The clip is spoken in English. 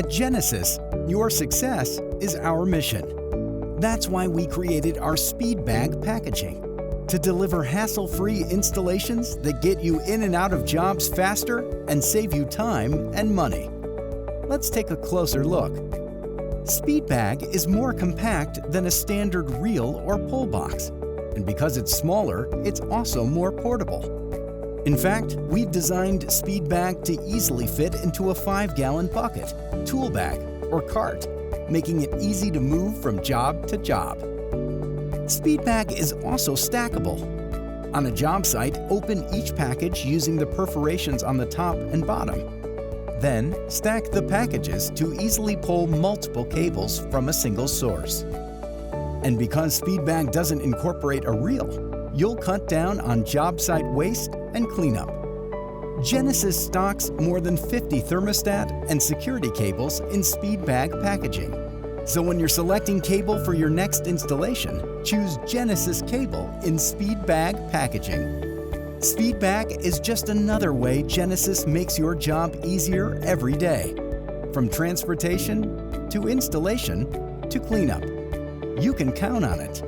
At Genesis, your success is our mission. That's why we created our Speed Bag packaging, to deliver hassle-free installations that get you in and out of jobs faster and save you time and money. Let's take a closer look. Speed Bag is more compact than a standard reel or pull box, and because it's smaller, it's also more portable. In fact, we've designed Speed Bag to easily fit into a 5-gallon bucket, tool bag, or cart, making it easy to move from job to job. Speed Bag is also stackable. On a job site, open each package using the perforations on the top and bottom. Then, stack the packages to easily pull multiple cables from a single source. And because Speed Bag doesn't incorporate a reel, you'll cut down on job site waste and cleanup. Genesis stocks more than 50 thermostat and security cables in Speed Bag packaging. So when you're selecting cable for your next installation, choose Genesis Cable in Speed Bag packaging. Speed Bag is just another way Genesis makes your job easier every day. From transportation to installation to cleanup. You can count on it.